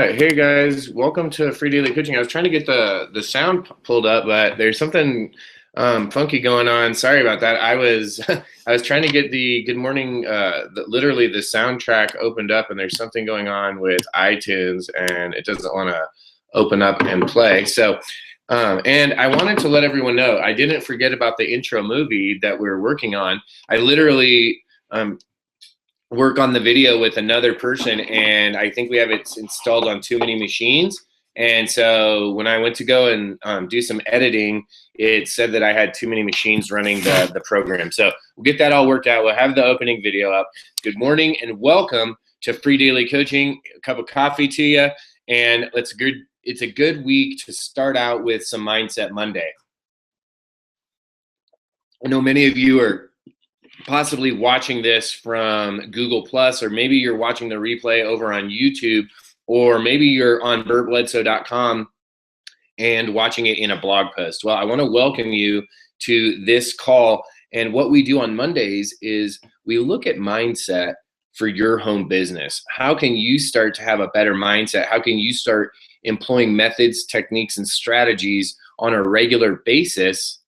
Hey guys, welcome to Free Daily Coaching. I was trying to get the sound pulled up, but there's something funky going on. Sorry about that. I was I was trying to get the good morning, literally the soundtrack opened up, and there's something going on with iTunes, and it doesn't want to open up and play. So, and I wanted to let everyone know I didn't forget about the intro movie that we're working on. I literally work on the video with another person, and I think we have it installed on too many machines. And so when I went to go and do some editing, it said that I had too many machines running the program. So we'll get that all worked out. We'll have the opening video up. Good morning and welcome to Free Daily Coaching. A cup of coffee to you. And it's a good week to start out with some Mindset Monday. I know many of you are possibly watching this from Google Plus, or maybe you're watching the replay over on YouTube, or maybe you're on burtbledsoe.com and watching it in a blog post. Well, I want to welcome you to this call. And what we do on Mondays is we look at mindset for your home business. How can you start to have a better mindset? How can you start employing methods, techniques, and strategies on a regular basis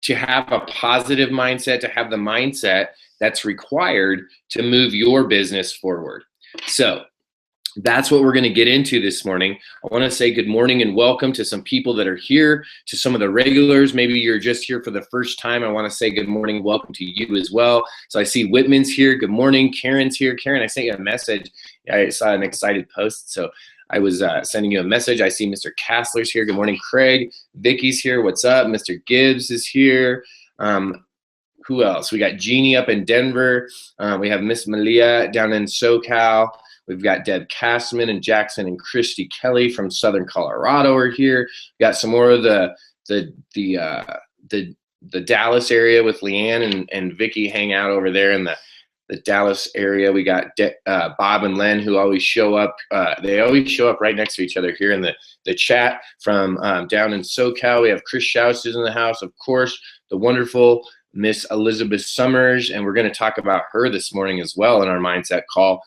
to have a positive mindset, to have the mindset that's required to move your business forward? So that's what we're going to get into this morning. I want to say good morning and welcome to some people that are here, to some of the regulars. Maybe you're just here for the first time. I want to say good morning, welcome to you as well. So I see Whitman's here. Good morning. Karen's here. Karen, I sent you a message. I saw an excited post, so I was sending you a message. I see Mr. Kassler's here. Good morning, Craig. Vicky's here. What's up? Mr. Gibbs is here. Who else? We got Jeannie up in Denver. We have Miss Malia down in SoCal. We've got Deb Castman and Jackson and Christy Kelly from Southern Colorado are here. We got some more of the Dallas area with Leanne and Vicky hang out over there in the Dallas area. We got Bob and Len, who always show up. They always show up right next to each other here in the chat from down in SoCal. We have Chris Schaus is in the house, of course, the wonderful Miss Elizabeth Summers, and we're going to talk about her this morning as well in our mindset call.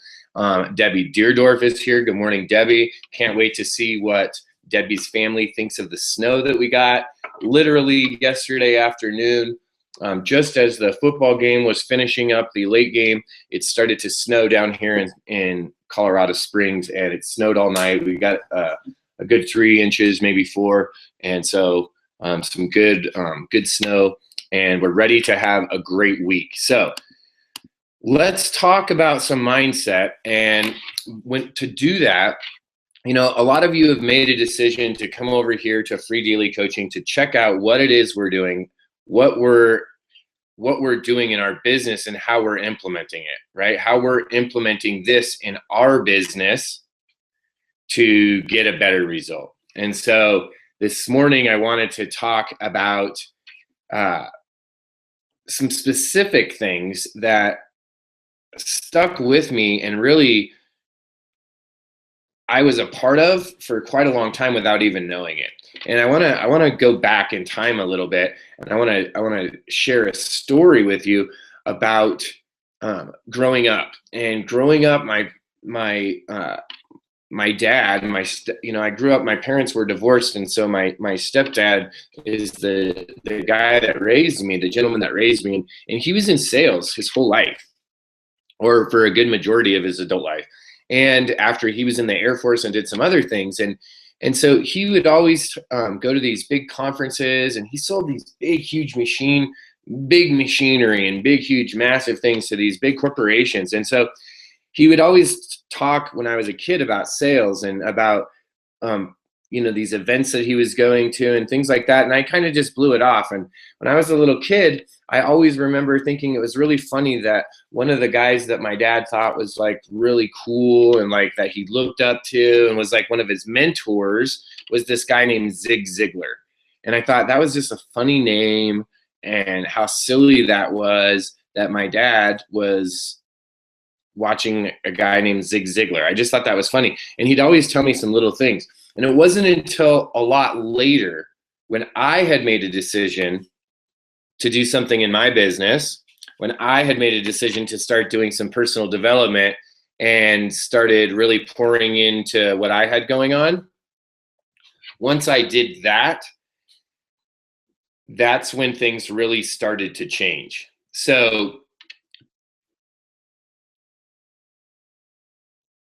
Debbie Deerdorf is here. Good morning, Debbie. Can't wait to see what Debbie's family thinks of the snow that we got literally yesterday afternoon. Just as the football game was finishing up, the late game, it started to snow down here in Colorado Springs, and it snowed all night. We got a good 3 inches, maybe 4, and so some good snow, and we're ready to have a great week. So let's talk about some mindset. And to do that, you know, a lot of you have made a decision to come over here to Free Daily Coaching to check out what it is we're doing, what we're doing in our business, and how we're implementing it, right? How we're implementing this in our business to get a better result. And so this morning I wanted to talk about some specific things that stuck with me and really I was a part of for quite a long time without even knowing it. And I want to go back in time a little bit, and I want to share a story with you about growing up. And growing up, my dad, I grew up. My parents were divorced, and so my stepdad is the guy that raised me, the gentleman that raised me, and he was in sales his whole life, or for a good majority of his adult life. And after he was in the Air Force and did some other things, and so he would always go to these big conferences, and he sold these big, huge big machinery and big, huge, massive things to these big corporations. And so he would always talk when I was a kid about sales and about, these events that he was going to and things like that. And I kind of just blew it off. And when I was a little kid, I always remember thinking it was really funny that one of the guys that my dad thought was like really cool and like that he looked up to and was like one of his mentors was this guy named Zig Ziglar. And I thought that was just a funny name, and how silly that was that my dad was watching a guy named Zig Ziglar. I just thought that was funny. And he'd always tell me some little things. And it wasn't until a lot later when I had made a decision to do something in my business, when I had made a decision to start doing some personal development and started really pouring into what I had going on. Once I did that, that's when things really started to change. So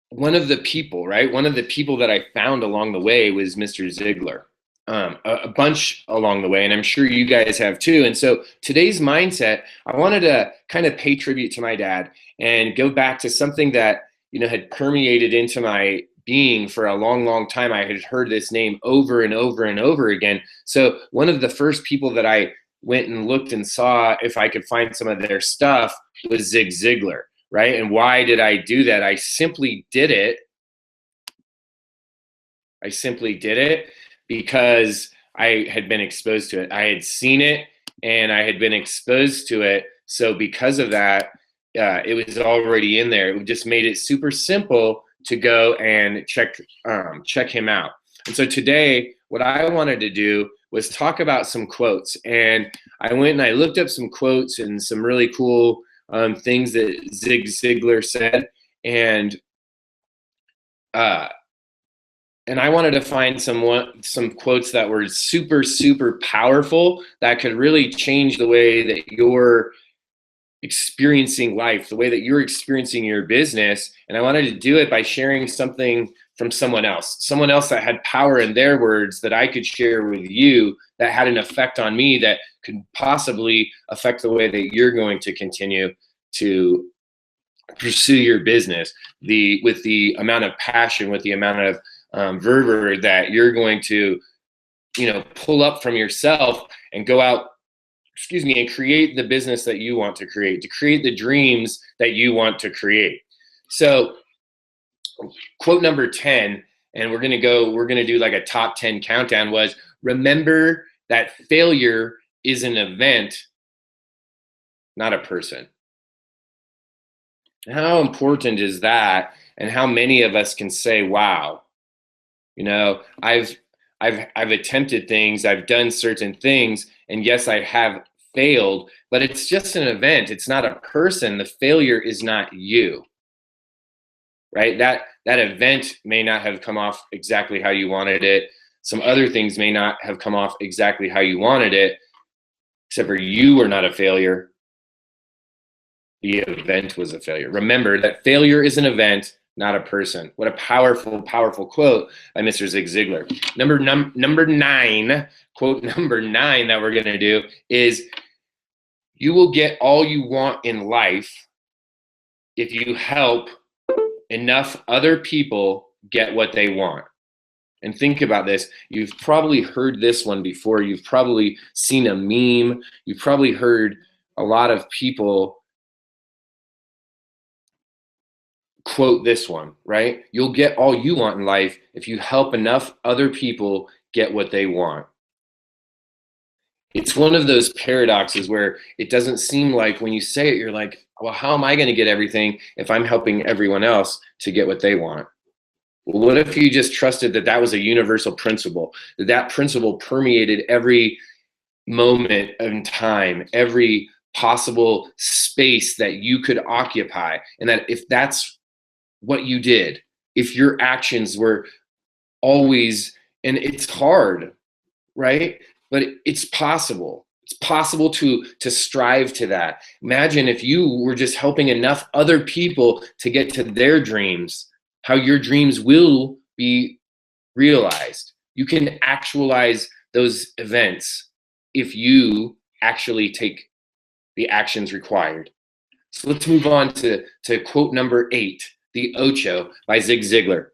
one of the people that I found along the way was Mr. Ziegler. A bunch along the way, and I'm sure you guys have too. And so today's mindset, I wanted to kind of pay tribute to my dad and go back to something that, had permeated into my being for a long, long time. I had heard this name over and over and over again. So one of the first people that I went and looked and saw if I could find some of their stuff was Zig Ziglar, right? And why did I do that? I simply did it because I had been exposed to it. I had seen it and I had been exposed to it. So because of that, it was already in there. It just made it super simple to go and check him out. And so today, what I wanted to do was talk about some quotes. And I went and I looked up some quotes and some really cool things that Zig Ziglar said. And I wanted to find some quotes that were super, super powerful that could really change the way that you're experiencing life, the way that you're experiencing your business. And I wanted to do it by sharing something from someone else that had power in their words that I could share with you that had an effect on me that could possibly affect the way that you're going to continue to pursue your business with the amount of passion, with the amount of fervor that you're going to, pull up from yourself and go out, and create the business that you want to create the dreams that you want to create. So quote number 10, and we're going to do like a top 10 countdown, was remember that failure is an event, not a person. How important is that? And how many of us can say, wow, I've attempted things, I've done certain things, and yes, I have failed, but it's just an event. It's not a person. The failure is not you, right? That event may not have come off exactly how you wanted it. Some other things may not have come off exactly how you wanted it, except for you were not a failure. The event was a failure. Remember that failure is an event, not a person. What a powerful, powerful quote by Mr. Zig Ziglar. Number 9, quote number 9 that we're going to do is, you will get all you want in life if you help enough other people get what they want. And think about this. You've probably heard this one before. You've probably seen a meme. You've probably heard a lot of people quote this one, right? You'll get all you want in life if you help enough other people get what they want. It's one of those paradoxes where it doesn't seem like when you say it, you're like, well, how am I going to get everything if I'm helping everyone else to get what they want? Well, what if you just trusted that that was a universal principle, that principle permeated every moment in time, every possible space that you could occupy, and that if that's what you did, if your actions were always, and it's hard, right? But it's possible. It's possible to strive to that. Imagine if you were just helping enough other people to get to their dreams, how your dreams will be realized. You can actualize those events if you actually take the actions required. So let's move on to quote number 8, the Ocho by Zig Ziglar.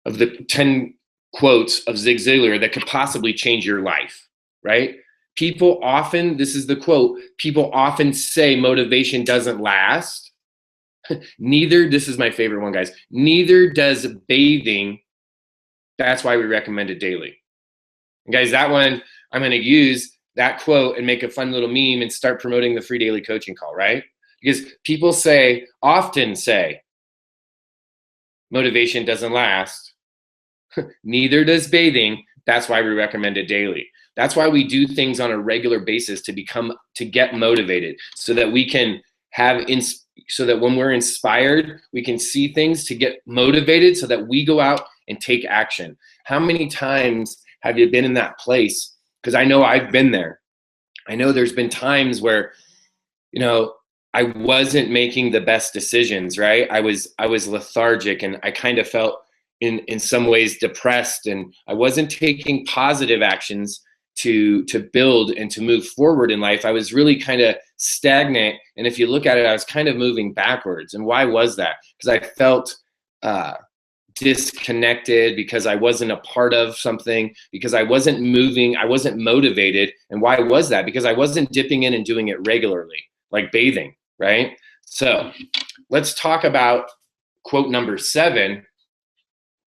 Of the 10 quotes of Zig Ziglar that could possibly change your life, right? People often, this is the quote, people often say motivation doesn't last. This is my favorite one, guys. Neither does bathing. That's why we recommend it daily. And guys, that one, I'm going to use that quote and make a fun little meme and start promoting the free daily coaching call, right? Because people often say, motivation doesn't last. Neither does bathing. That's why we recommend it daily. That's why we do things on a regular basis to get motivated, so that we can so that when we're inspired, we can see things to get motivated so that we go out and take action. How many times have you been in that place? Because I know I've been there. I know there's been times where, I wasn't making the best decisions, right? I was lethargic, and I kind of felt in some ways depressed, and I wasn't taking positive actions to build and to move forward in life. I was really kind of stagnant, and if you look at it, I was kind of moving backwards. And why was that? Because I felt disconnected, because I wasn't a part of something, because I wasn't moving, I wasn't motivated. And why was that? Because I wasn't dipping in and doing it regularly, like bathing, right? So let's talk about quote number 7.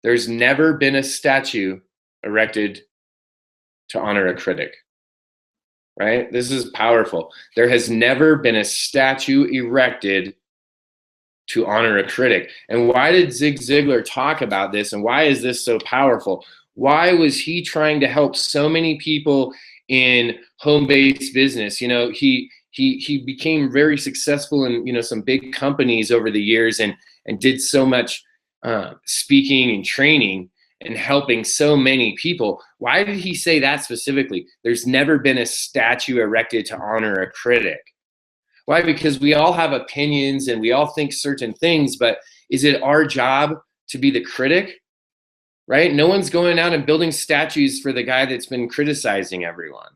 There's never been a statue erected to honor a critic, right? This is powerful. There has never been a statue erected to honor a critic. And why did Zig Ziglar talk about this? And why is this so powerful? Why was he trying to help so many people in home-based business? He became very successful in some big companies over the years, and did so much speaking and training and helping so many people. Why did he say that specifically? There's never been a statue erected to honor a critic. Why? Because we all have opinions and we all think certain things, but is it our job to be the critic? Right? No one's going out and building statues for the guy that's been criticizing everyone.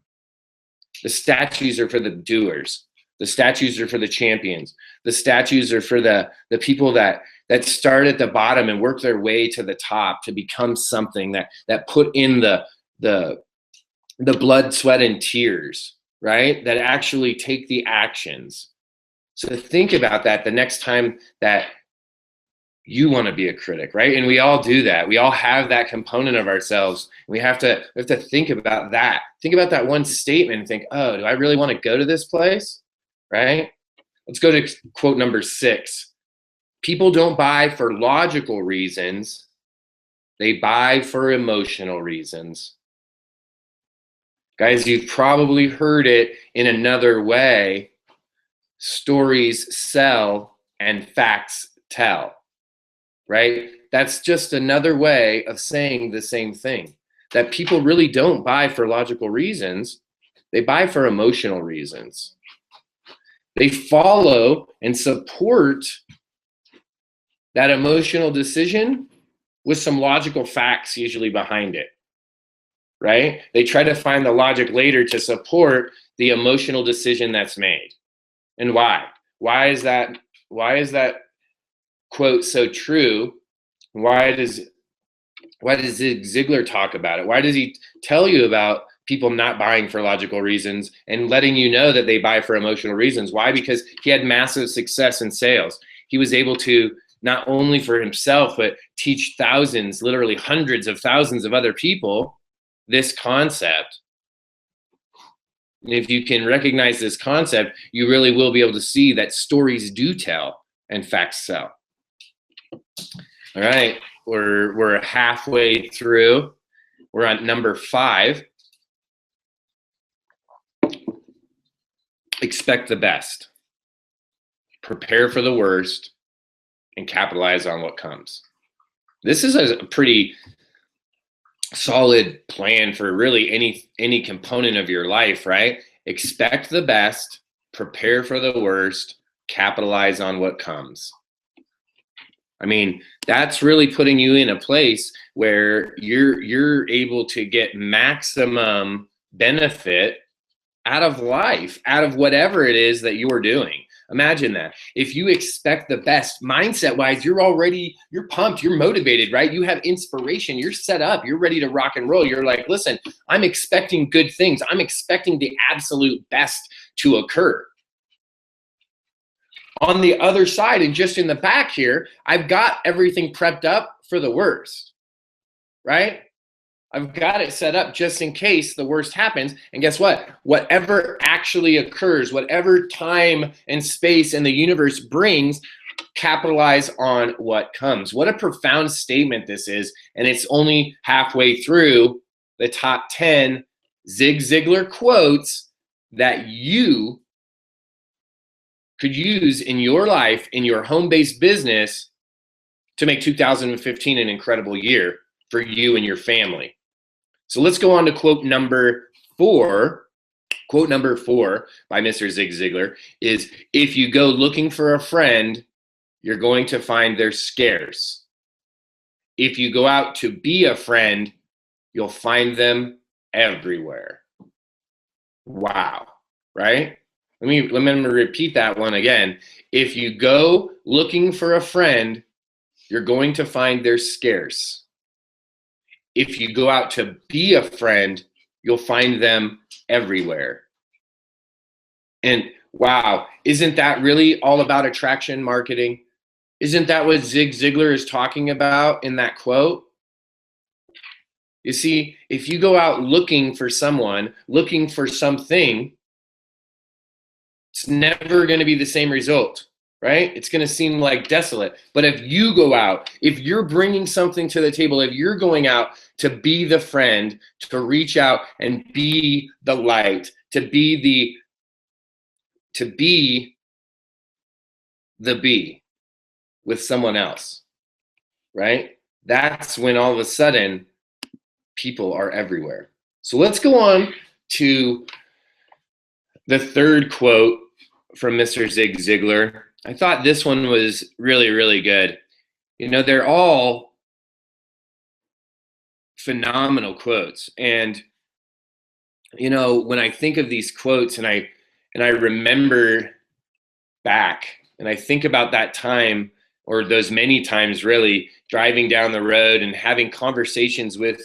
The statues are for the doers. The statues are for the champions. The statues are for the people that start at the bottom and work their way to the top to become something, that put in the blood, sweat, and tears, right? That actually take the actions. So think about that the next time that you want to be a critic, right? And we all do that. We all have that component of ourselves. We have to think about that. Think about that one statement and think, oh, do I really want to go to this place? Right? Let's go to quote number 6. People don't buy for logical reasons. They buy for emotional reasons. Guys, you've probably heard it in another way. Stories sell and facts tell. Right? That's just another way of saying the same thing. That people really don't buy for logical reasons. They buy for emotional reasons. They follow and support that emotional decision with some logical facts usually behind it. Right? They try to find the logic later to support the emotional decision that's made. And why? Why is that quote so true? Why does Zig Ziglar talk about it? Why does he tell you about people not buying for logical reasons and letting you know that they buy for emotional reasons? Why? Because he had massive success in sales. He was able to not only for himself, but teach thousands, literally hundreds of thousands of other people this concept. And if you can recognize this concept, you really will be able to see that stories do tell and facts sell. All right, we're halfway through. We're on number 5. Expect the best. Prepare for the worst and capitalize on what comes. This is a pretty solid plan for really any component of your life, right? Expect the best, prepare for the worst, capitalize on what comes. I mean, that's really putting you in a place where you're able to get maximum benefit out of life, out of whatever it is that you're doing. Imagine that. If you expect the best, mindset-wise, you're pumped, you're motivated, right? You have inspiration, you're set up, you're ready to rock and roll. You're like, listen, I'm expecting good things. I'm expecting the absolute best to occur. On the other side, and just in the back here, I've got everything prepped up for the worst, right? I've got it set up just in case the worst happens. And guess what? Whatever actually occurs, whatever time and space and the universe brings, capitalize on what comes. What a profound statement this is. And it's only halfway through the top 10 Zig Ziglar quotes that you could use in your life, in your home-based business, to make 2015 an incredible year for you and your family? So let's go on to quote number 4. Quote number 4 by Mr. Zig Ziglar is, if you go looking for a friend, you're going to find they're scarce. If you go out to be a friend, you'll find them everywhere. Wow, right? Let me repeat that one again. If you go looking for a friend, you're going to find they're scarce. If you go out to be a friend, you'll find them everywhere. And wow, isn't that really all about attraction marketing? Isn't that what Zig Ziglar is talking about in that quote? You see, if you go out looking for someone, looking for something, it's never going to be the same result, right? It's going to seem like desolate. But if you go out, if you're bringing something to the table, if you're going out to be the friend, to reach out and be the light, to be the bee with someone else, right? That's when all of a sudden people are everywhere. So let's go on to the third quote from Mr. Zig Ziglar. I thought this one was really, really good. You know, they're all phenomenal quotes. And, you know, when I think of these quotes and I remember back and I think about that time, or those many times really, driving down the road and having conversations with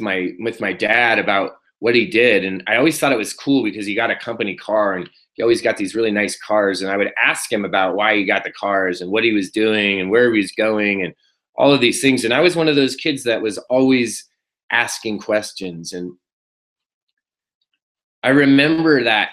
my dad about what he did. And I always thought it was cool because he got a company car and he always got these really nice cars. And I would ask him about why he got the cars and what he was doing and where he was going and all of these things. And I was one of those kids that was always asking questions. And I remember that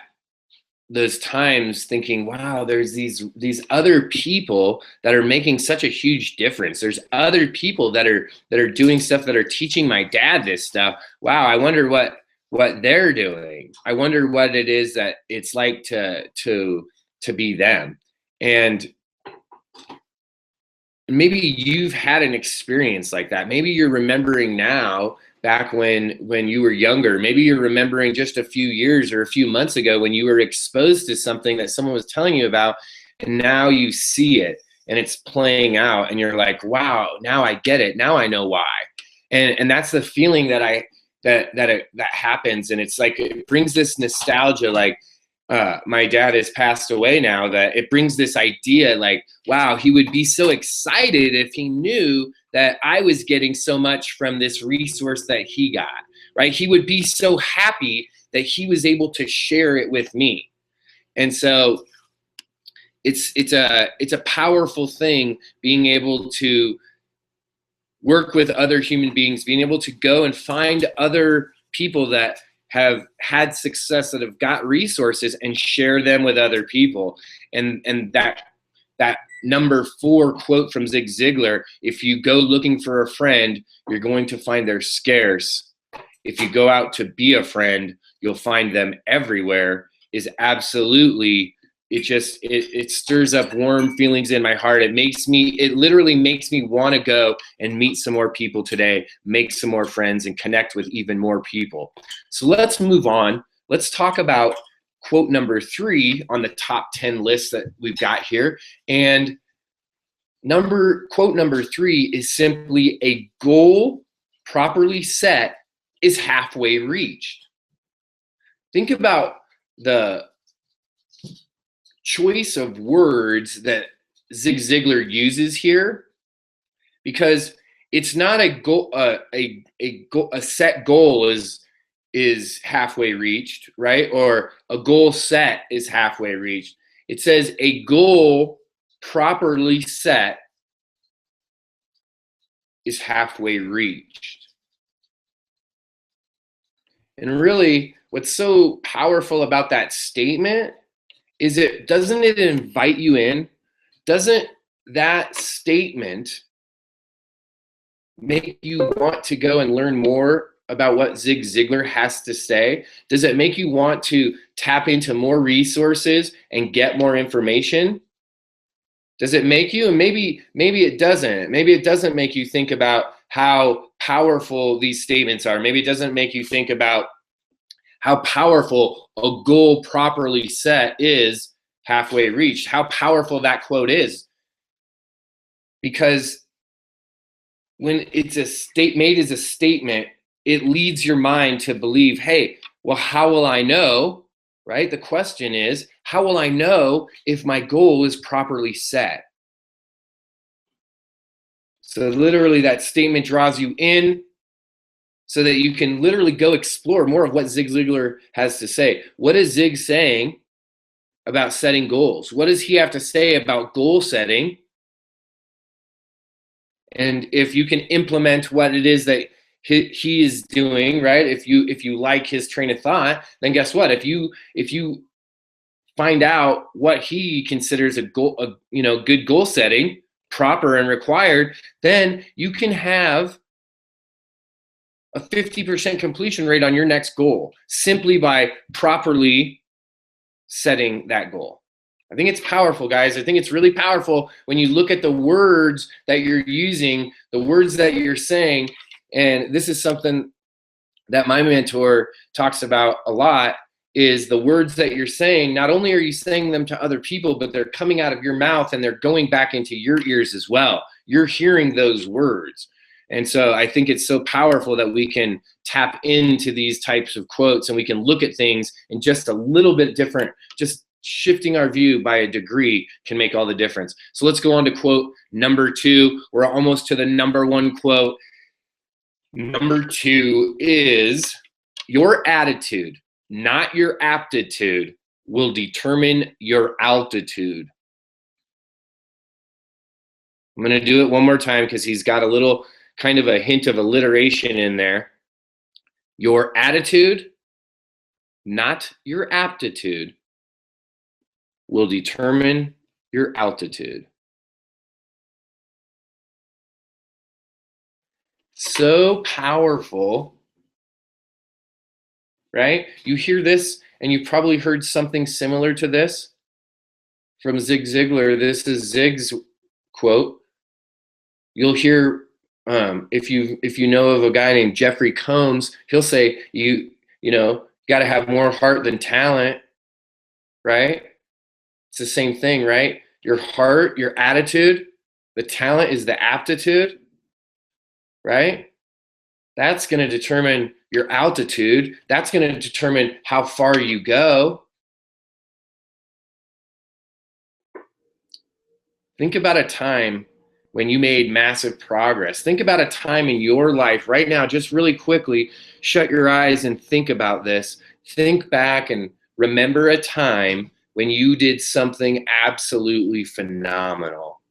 those times thinking, wow, there's these other people that are making such a huge difference. There's other people that are doing stuff, that are teaching my dad this stuff. Wow, I wonder what they're doing. I wonder what it is that it's like to be them. And maybe you've had an experience like that. Maybe you're remembering now back when you were younger. Maybe you're remembering just a few years or a few months ago when you were exposed to something that someone was telling you about, and now you see it and it's playing out and you're like, wow, now I get it. Now I know why. And that's the feeling that happens. And it's like, it brings this nostalgia, like, my dad has passed away now, that it brings this idea like, wow, he would be so excited if he knew that I was getting so much from this resource that he got, right? He would be so happy that he was able to share it with me. And so it's a powerful thing, being able to work with other human beings, being able to go and find other people that have had success, that have got resources, and share them with other people. And that number 4 quote from Zig Ziglar, if you go looking for a friend, you're going to find they're scarce. If you go out to be a friend, you'll find them everywhere, is absolutely, it stirs up warm feelings in my heart. It literally makes me want to go and meet some more people today, make some more friends, and connect with even more people. So let's move on. Let's talk about quote number 3 on the top 10 list that we've got here. And quote number 3 is simply, a goal properly set is halfway reached. Think about the choice of words that Zig Ziglar uses here, because it's not a goal, a set goal is halfway reached, right? Or a goal set is halfway reached. It says a goal properly set is halfway reached. And really, what's so powerful about that statement is doesn't it invite you in? Doesn't that statement make you want to go and learn more about what Zig Ziglar has to say? Does it make you want to tap into more resources and get more information? Does it make you? And maybe it doesn't. Maybe it doesn't make you think about how powerful these statements are. Maybe it doesn't make you think about how powerful a goal properly set is halfway reached, how powerful that quote is. Because when it's made as a statement, it leads your mind to believe, hey, well, how will I know, right? The question is, how will I know if my goal is properly set? So literally that statement draws you in so that you can literally go explore more of what Zig Ziglar has to say. What is Zig saying about setting goals? What does he have to say about goal setting? And if you can implement what it is that he is doing, right? If you like his train of thought, then guess what? If you find out what he considers a good goal setting, proper and required, then you can have a 50% completion rate on your next goal simply by properly setting that goal. I think it's powerful, guys. I think it's really powerful when you look at the words that you're using, the words that you're saying. And this is something that my mentor talks about a lot, is the words that you're saying. Not only are you saying them to other people, but they're coming out of your mouth and they're going back into your ears as well. You're hearing those words. And so I think it's so powerful that we can tap into these types of quotes and we can look at things in just a little bit different, just shifting our view by a degree can make all the difference. So let's go on to quote number 2. We're almost to the number 1 quote. Number 2 is, your attitude, not your aptitude, will determine your altitude. I'm going to do it one more time because he's got a little kind of a hint of alliteration in there. Your attitude, not your aptitude, will determine your altitude. So powerful, right? You hear this, and you've probably heard something similar to this from Zig Ziglar. This is Zig's quote. You'll hear, if you know of a guy named Jeffrey Combs, he'll say, you got to have more heart than talent, right? It's the same thing, right? Your heart, your attitude, the talent is the aptitude, right? That's going to determine your altitude. That's going to determine how far you go. Think about a time when you made massive progress. Think about a time in your life right now, just really quickly, shut your eyes and think about this. Think back and remember a time when you did something absolutely phenomenal.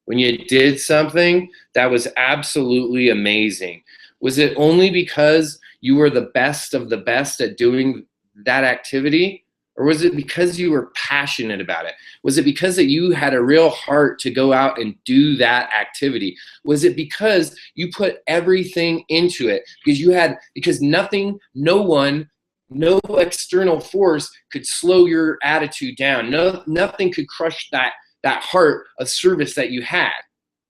When you did something that was absolutely amazing. Was it only because you were the best of the best at doing that activity? Or was it because you were passionate about it? Was it because that you had a real heart to go out and do that activity? Was it because you put everything into it? Because nothing, no one, no external force could slow your attitude down. Nothing could crush that heart of service that you had,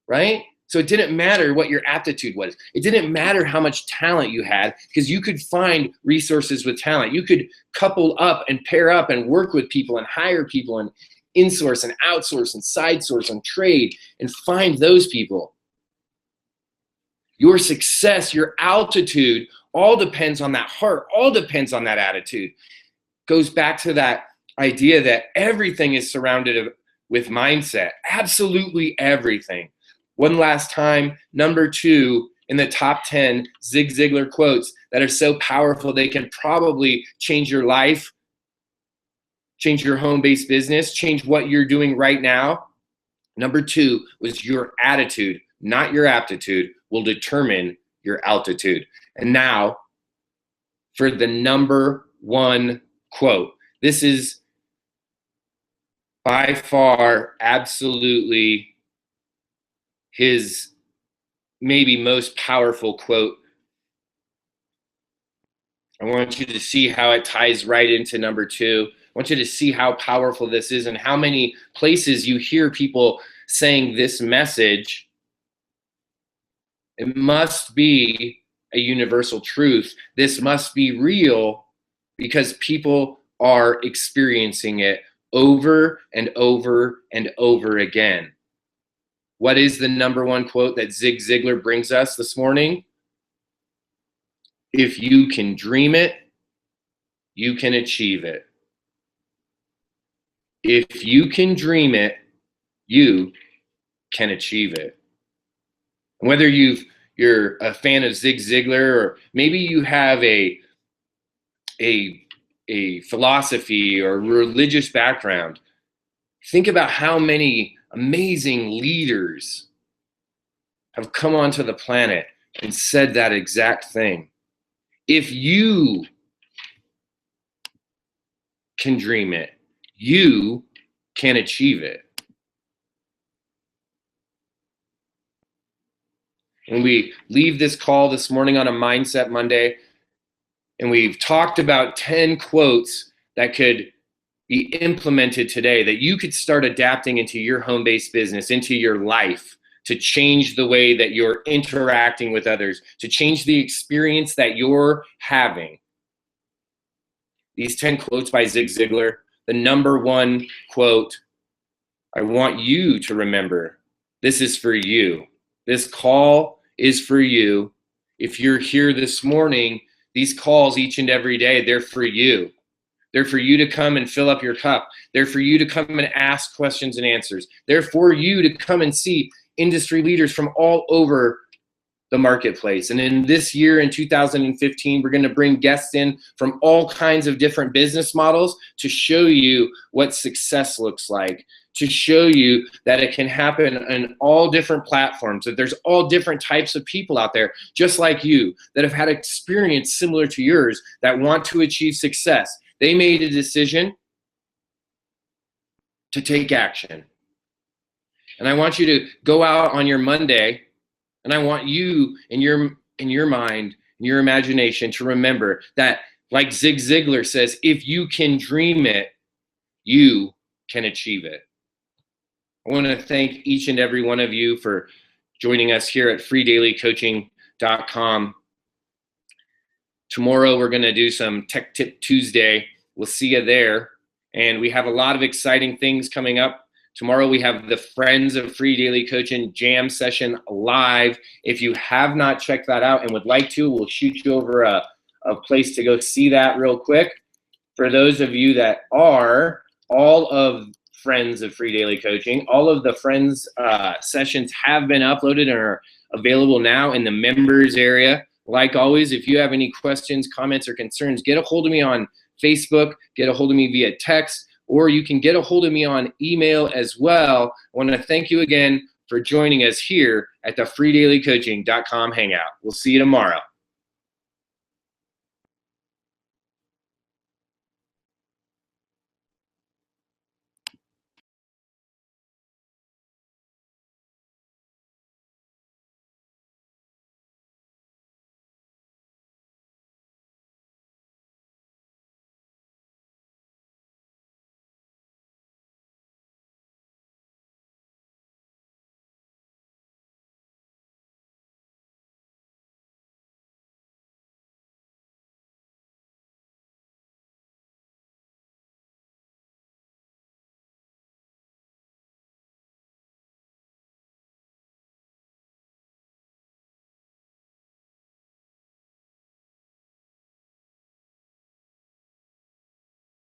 right? So it didn't matter what your aptitude was. It didn't matter how much talent you had, because you could find resources with talent. You could couple up and pair up and work with people and hire people and insource and outsource and side source and trade and find those people. Your success, your altitude, all depends on that heart, all depends on that attitude. Goes back to that idea that everything is surrounded with mindset, absolutely everything. One last time, number 2 in the top 10 Zig Ziglar quotes that are so powerful they can probably change your life, change your home-based business, change what you're doing right now. Number 2 was, your attitude, not your aptitude, will determine your altitude. And now for the number 1 quote. This is by far absolutely his maybe most powerful quote I want you to see how it ties right into number 2. I want you to see how powerful this is and how many places you hear people saying this message. It must be a universal truth. This must be real because people are experiencing it over and over and over again. What is the number one quote that Zig Ziglar brings us this morning? If you can dream it, you can achieve it. If you can dream it, you can achieve it. And whether you're a fan of Zig Ziglar, or maybe you have a philosophy or religious background, think about how many amazing leaders have come onto the planet and said that exact thing. If you can dream it, you can achieve it. When we leave this call this morning on a Mindset Monday, and we've talked about 10 quotes that could be implemented today, that you could start adapting into your home-based business, into your life, to change the way that you're interacting with others, to change the experience that you're having. These 10 quotes by Zig Ziglar, the number one quote, I want you to remember, this is for you. This call is for you. If you're here this morning, these calls each and every day, they're for you. They're for you to come and fill up your cup. They're for you to come and ask questions and answers. They're for you to come and see industry leaders from all over the marketplace. And in this year, in 2015, we're going to bring guests in from all kinds of different business models to show you what success looks like, to show you that it can happen on all different platforms, that there's all different types of people out there, just like you, that have had experience similar to yours, that want to achieve success. They made a decision to take action. And I want you to go out on your Monday, and I want you in your mind, in your imagination, to remember that, like Zig Ziglar says, if you can dream it, you can achieve it. I want to thank each and every one of you for joining us here at freedailycoaching.com. Tomorrow we're going to do some Tech Tip Tuesday. We'll see you there. And we have a lot of exciting things coming up. Tomorrow we have the Friends of Free Daily Coaching Jam Session live. If you have not checked that out and would like to, we'll shoot you over a place to go see that real quick. For those of you that are, all of Friends of Free Daily Coaching, all of the Friends sessions have been uploaded and are available now in the members area. Like always, if you have any questions, comments, or concerns, get a hold of me on Facebook, get a hold of me via text, or you can get a hold of me on email as well. I want to thank you again for joining us here at the freedailycoaching.com Hangout. We'll see you tomorrow.